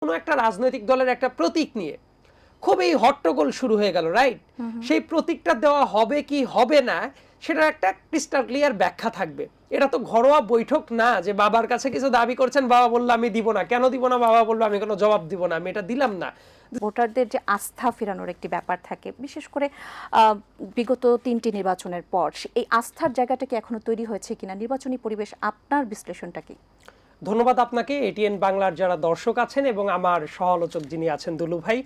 কোনো একটা রাজনৈতিক দলের একটা প্রতীক নিয়ে খুবই হট্টগোল শুরু হয়ে গেল, রাইট? সেই প্রতীকটা দেওয়া হবে কি হবে না সেটার একটা ক্রিস্টাল ক্লিয়ার ব্যাখ্যা থাকবে। এটা তো ঘরোয়া বৈঠক না যে বাবার কাছে কিছু দাবি করছেন, বাবা বললো আমি দিব না। কেন দিব না? বাবা বললো আমি কোনো জবাব দিব না, আমি এটা দিলাম না। ভোটারদের যে আস্থা ফেরানোর একটি ব্যাপার থাকে, বিশেষ করে বিগত 3টি নির্বাচনের পর, এই আস্থার জায়গাটা কি এখনো তৈরি হয়েছে কিনা? নির্বাচনী পরিবেশ, আপনার বিশ্লেষণটা কি? ধন্যবাদ আপনাকে। এটিএন বাংলার যারা দর্শক আছেন এবং আমার সহ-আলোচক যিনি আছেন দুলু ভাই,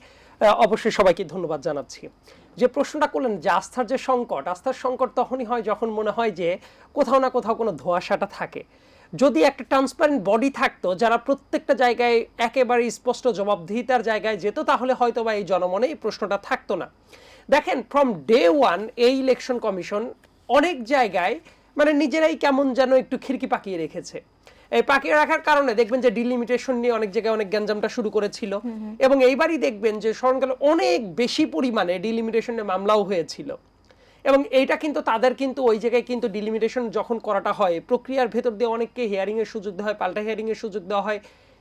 অবশ্যই সবাইকে ধন্যবাদ জানাচ্ছি। যে প্রশ্নটা করলেন যে আস্থার যে সংকট, আস্থার সংকট তখনই হয় যখন মনে হয় যে কোথাও না কোথাও কোনো ধোঁয়াশাটা থাকে। যদি একটা ট্রান্সপারেন্ট বডি থাকতো যারা প্রত্যেকটা জায়গায় একেবারে স্পষ্ট জবাবদিহিতার জায়গায় যেত, তাহলে হয়তো বা এই জনমনে এই প্রশ্নটা থাকতো না। দেখেন, ফ্রম ডে ওয়ান এই ইলেকশন কমিশন অনেক জায়গায় মানে নিজেরাই কেমন যেন একটু খিড়কি পাকিয়ে রেখেছে। এই পাকিয়ে রাখার কারণে দেখবেন যে ডিলিমিটেশন নিয়ে অনেক জায়গায় অনেক গ্যাঞ্জামটা শুরু করেছিল, এবং এইবারই দেখবেন যে স্মরণকালে অনেক বেশি পরিমাণে ডিলিমিটেশনের মামলাও হয়েছিল। এবং এইটা কিন্তু তাদের কিন্তু ওই জায়গায় কিন্তু ডিলিমিটেশন যখন করাটা হয় প্রক্রিয়ার ভেতর দিয়ে অনেককে হিয়ারিং এর সুযোগ দেওয়া হয়, পাল্টা হিয়ারিং এর সুযোগ দেওয়া হয়,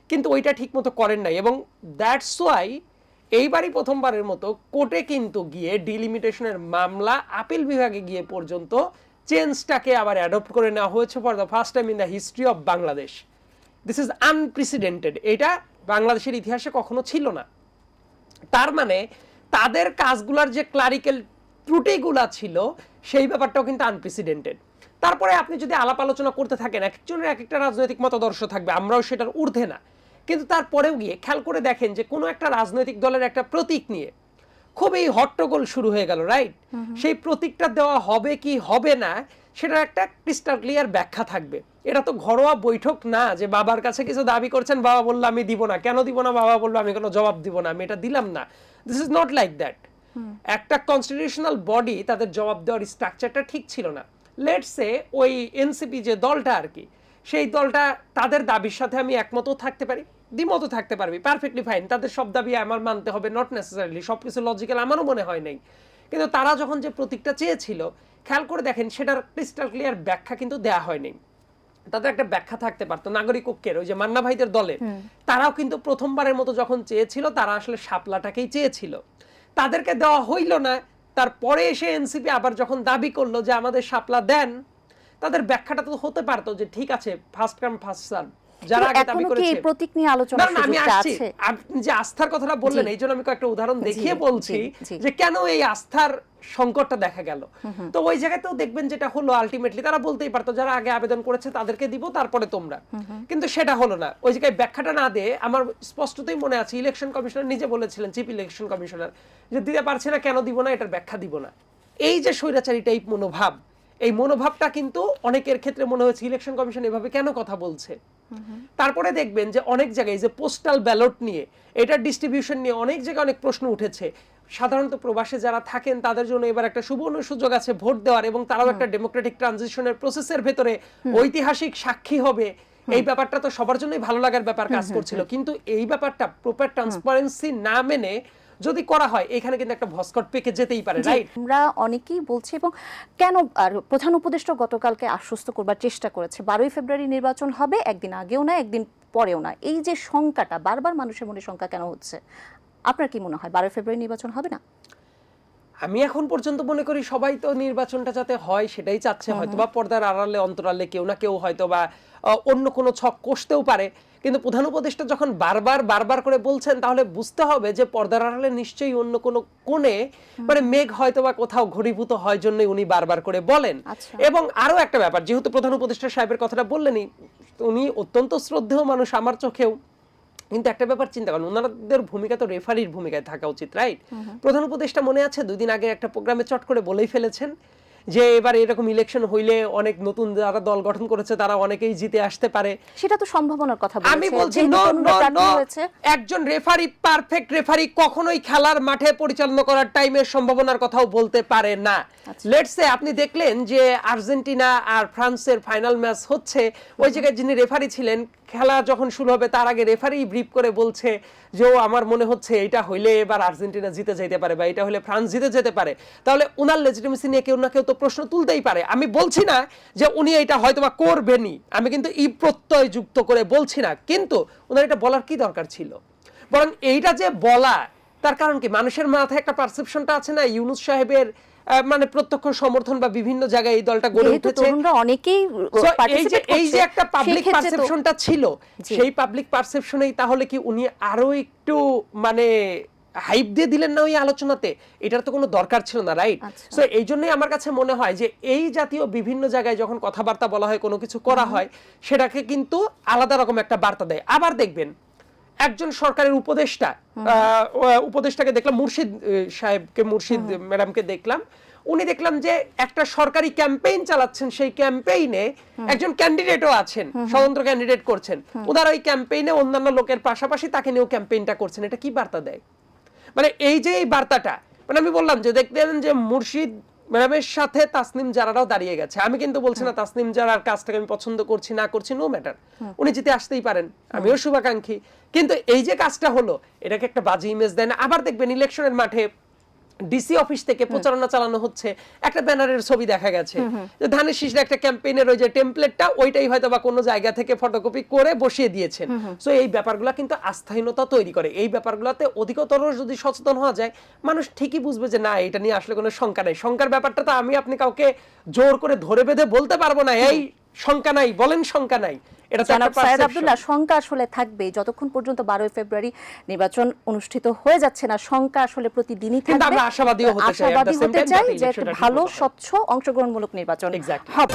কিন্তু ওইটা ঠিকমতো করেন নাই। এবং দ্যাটস ওয়াই এইবারই প্রথমবারের মতো কোর্টে কিন্তু গিয়ে ডিলিমিটেশনের মামলা আপিল বিভাগে গিয়ে পর্যন্ত চেঞ্জটাকে আবার অ্যাডপ্ট করে নেওয়া হয়েছে for the first time in the history of Bangladesh. This is unprecedented. এটা বাংলাদেশের ইতিহাসে কখনো ছিল না। তার মানে তাদের কাজগুলোর যে ক্লারিক্যাল ত্রুটিগুলা ছিল সেই ব্যাপারটাও কিন্তু আনপ্রেসিডেন্টেড। তারপরে আপনি যদি আলাপ আলোচনা করতে থাকেন, একজনের এক একটা রাজনৈতিক মতাদর্শ থাকবে, আমরাও সেটার ঊর্ধ্বে না, কিন্তু তারপরেও গিয়ে খেয়াল করে দেখেন যে কোনো একটা রাজনৈতিক দলের একটা প্রতীক নিয়ে খুবই হট্টগোল শুরু হয়ে গেল, রাইট? সেই প্রতীকটা দেওয়া হবে কি হবে না সেটার একটা ক্রিস্টাল ক্লিয়ার ব্যাখ্যা থাকবে। এটা তো ঘরোয়া বৈঠক না যে বাবার কাছে কিছু দাবি করছেন, বাবা বললো আমি দিব না। কেন দিব না? বাবা বললো আমি কোনো জবাব দিব না, আমি এটা দিলাম না। This is not like that. একটা কনস্টিটিউশনাল বডি তাদের জবাব দেওয়ার স্ট্রাকচারটা ঠিক ছিল না। লেটস সে ওই এনসিপি যে দলটা আর কি, সেই দলটা তাদের দাবির সাথে আমি একমতও থাকতে পারি, দ্বিমতও থাকতে পারবি, পারফেক্টলি ফাইন। তাদের সব দাবি আমার মানতে হবে, নট নেসেসারিলি সবকিছু লজিক্যাল আমারও মনে হয় নাই। কিন্তু তারা যখন যে প্রতীকটা চেয়েছিল, খেয়াল করে দেখেন সেটার ক্রিস্টাল ক্লিয়ার ব্যাখ্যা কিন্তু দেয়া হয়নি। তাদের একটা ব্যাখ্যা থাকতে পারতো। নাগরিক ঐক্যের ওই যে মান্না ভাইদের দলের, তারাও কিন্তু প্রথমবারের মতো যখন চেয়েছিল তারা আসলে শাপলাটাকেই চেয়েছিল, তাদেরকে দেওয়া হইল না। তারপরে এসে এনসিপি আবার যখন দাবি করলো যে আমাদের শাপলা দেন, তাদের ব্যাখ্যাটা তো হতে পারতো যে ঠিক আছে, ফার্স্ট কাম ফার্স্ট সার্ভ, যারা আগে দাবি করেছে। প্রতীক নিয়ে আলোচনা আছে। আপনি যে আস্থার কথাটা বললেন, এইজন্য আমি একটা উদাহরণ দেখিয়ে বলছি যে কেন এই আস্থার সংকটটা দেখা গেল। তো ওই জায়গাতেও দেখবেন যেটা হলো, আলটিমেটলি তারা বলতেই পারতো যারা আগে আবেদন করেছে তাদেরকে দিব, তারপরে তোমরা। কিন্তু সেটা হলো না। ওই জায়গায় ব্যাখ্যাটা না দিয়ে আমার স্পষ্টতই মনে আছে ইলেকশন কমিশনার নিজে বলেছিলেন, চিফ ইলেকশন কমিশনার, যে দিতে পারছে না কেন দিব না, এটার ব্যাখ্যা দিব না। এই যে স্বৈরাচারী টাইপ মনোভাব, এই মনোভাবটা কিন্তু অনেকের ক্ষেত্রে মনে হয়েছে ইলেকশন কমিশন এভাবে কেন কথা বলছে। তারপরে দেখবেন যে অনেক জায়গায় যে পোস্টাল ব্যালট নিয়ে, এটার ডিস্ট্রিবিউশন নিয়ে অনেক জায়গায় অনেক প্রশ্ন উঠেছে। সাধারণত প্রবাসে যারা থাকেন তাদের জন্য এবার একটা সুবর্ণ সুযোগ আছে ভোট দেওয়ার, এবং তারাও একটা ডেমোক্রেটিক ট্রানজিশনের প্রসেসের ভেতরে ঐতিহাসিক সাক্ষী হবে। এই ব্যাপারটা তো সবার জন্যই ভালো লাগার ব্যাপার কাজ করছিল, কিন্তু এই ব্যাপারটা প্রপার ট্রান্সপারেন্সি না মেনে যদি করা হয়, এখানে কিন্তু একটা ভস্কট পেকে যেতেই পারে, রাইট? আমরা অনেকেই বলছি, এবং কেন আর প্রধান উপদেষ্টা গতকালকে আশ্বস্ত করবার চেষ্টা করেছে 12ই ফেব্রুয়ারি নির্বাচন হবে, একদিন আগেও না একদিন পরেও না। এই যে শঙ্কাটা বারবার মানুষের মনে শঙ্কা কেন হচ্ছে, আপনার কি মনে হয় 12ই ফেব্রুয়ারি নির্বাচন হবে না? আমি এখন পর্যন্ত মনে করি সবাই তো নির্বাচনটা যাতে হয় সেটাই চাচ্ছে। হয়তো বা পর্দার আড়ালে অন্তরালে কেউ না কেউ হয়তো বা অন্য কোনো ছক কষতেও পারে, কিন্তু প্রধান উপদেষ্টা যখন বারবার করে বলছেন, তাহলে বুঝতে হবে যে পর্দার আড়ালে নিশ্চয়ই অন্য কোনো কোণে মানে মেঘ হয়তো বা কোথাও ঘনীভূত হয়, জন্যই উনি বারবার করে বলেন। এবং আরো একটা ব্যাপার, যেহেতু প্রধান উপদেষ্টা সাহেবের কথাটা বললেনই, উনি অত্যন্ত শ্রদ্ধেয় মানুষ আমার চোখেও, কিন্তু একটা ব্যাপার চিন্তা করেন, ওনাদের ভূমিকা তো রেফারির ভূমিকায় থাকা উচিত, রাইট? প্রধান উপদেষ্টা মনে আছে 2 দিন আগে একটা প্রোগ্রামে চট করে বলেই ফেলেছেন যে এবার এরকম ইলেকশন হইলে অনেক নতুন যারা দল গঠন করেছে তারা অনেকেই জিতে আসতে পারে। সেটা তো সম্ভাবনার কথা বলেছে। আমি বলছি নো, একজন রেফারি, পারফেক্ট রেফারি কখনোই খেলার মাঠে পরিচালনা করার টাইমের সম্ভাবনার কথাও বলতে পারে না। লেটস সে আপনি দেখলেন যে আর্জেন্টিনা আর ফ্রান্সের ফাইনাল ম্যাচ হচ্ছে, ওই জায়গায় যিনি রেফারি ছিলেন, খেলা যখন শুরু হবে তার আগে রেফারি ব্রিফ করে বলছে যে ও আমার মনে হচ্ছে এটা হইলে এবার আর্জেন্টিনা জিতে যেতে পারে বা এটা হলে ফ্রান্স জিতে যেতে পারে, তাহলে উনার লেজিটিমেসি নিয়ে কেউ না কেউ তো প্রশ্ন তুলতেই পারে। আমি বলছি না যে উনি এটা হয়তোবা করবেনই, আমি কিন্তু প্রত্যয় যুক্ত করে বলছি না, কিন্তু উনার এটা বলার কি দরকার ছিল? বরং এইটা যে বলা, তার কারণ কি মানুষের মাথায় একটা পারসেপশনটা আছে না ইউনূস সাহেবের মানে প্রত্যক্ষ সমর্থন বা বিভিন্ন জায়গায় এই দলটা গড়ে যেহেতু উঠেছে। তরুণরা অনেকেই So, participate এই যে করছে, একটা পাবলিক সেক্ষেত্রে তো- পারসেপশনটা ছিল, জি। সেই পাবলিক পারসেপশনেই তাহলে কি উনি আরো একটু মানে হাইপ দিয়ে দিলেন না ওই আলোচনাতে? এটার তো কোনো দরকার ছিল না, রাইট? আচ্ছা। সো এই জন্যই আমার কাছে মনে হয় যে এই জাতীয় বিভিন্ন জায়গায় যখন কথাবার্তা বলা হয়, কোনো কিছু করা হয়, সেটাকে কিন্তু আলাদা রকম একটা বার্তা দেয়। আবার দেখবেন একজন সরকারের উপদেষ্টাকে দেখলাম, মুর্শিদ সাহেবকে, মুর্শিদ ম্যাডামকে দেখলাম, উনি দেখলাম যে একটা সরকারি ক্যাম্পেইন চালাচ্ছেন, সেই ক্যাম্পেইনে একজন ক্যান্ডিডেটও আছেন, স্বতন্ত্র ক্যান্ডিডেট করছেন, ওনারা ওই ক্যাম্পেইনে অন্যান্য লোকের পাশাপাশি তাকে নিয়েও ক্যাম্পেইনটা করছেন। এটা কি বার্তা দেয়? মানে এই যে এই বার্তাটা, মানে আমি বললাম যে দেখতেন যে মুর্শিদ ম্যাডামের সাথে তাসনিম জারারাও দাঁড়িয়ে গেছে। আমি কিন্তু বলছি না তাসনিম জারার কাজটাকে আমি পছন্দ করছি না করছি, নো ম্যাটার, উনি জিতে আসতেই পারেন, আমিও শুভাকাঙ্ক্ষী, কিন্তু এই যে কাজটা হলো এটাকে একটা বাজে ইমেজ দেয় না? আবার দেখবেন ইলেকশনের মাঠে ডিসি অফিস থেকে প্রচারণা চালানো হচ্ছে, একটা ব্যানারের ছবি দেখা গেছে যে ধানের শীষের একটা ক্যাম্পেইনের ওই যে টেমপ্লেটটা, ওইটাই হয়তো বা কোনো জায়গা থেকে ফটোকপি করে বসিয়ে দিয়েছেন। সো এই ব্যাপারগুলো কিন্তু আস্থাহীনতা তৈরি করে। এই ব্যাপারগুলোতে অধিকতর যদি সচেতন হওয়া যায়, মানুষ ঠিকই বুঝবে যে না, এটা নিয়ে আসলে কোনো শঙ্কা নাই। শঙ্কার ব্যাপারটা তো আমি কাউকে জোর করে ধরে বেঁধে বলতে পারবো না এই শঙ্কা নাই, বলেন শঙ্কা নাই। এটা তো জনাব একটা সায়েদ perception। আব্দুল্লাহ, শঙ্কা আসলে থাকবে যতক্ষণ পর্যন্ত 12ই ফেব্রুয়ারি নির্বাচন অনুষ্ঠিত হয়ে যাচ্ছে না। শঙ্কা আসলে প্রতিদিনই কিন্তু থাকবে। আমরা আশাবাদীও হতে চাই, at the আশাবাদী same হতে time, চাই যাতে যে একটা ইলেকশনটা ঠিক ভালো মতো হয়। স্বচ্ছ অংশগ্রহণমূলক নির্বাচন Exactly. হবে।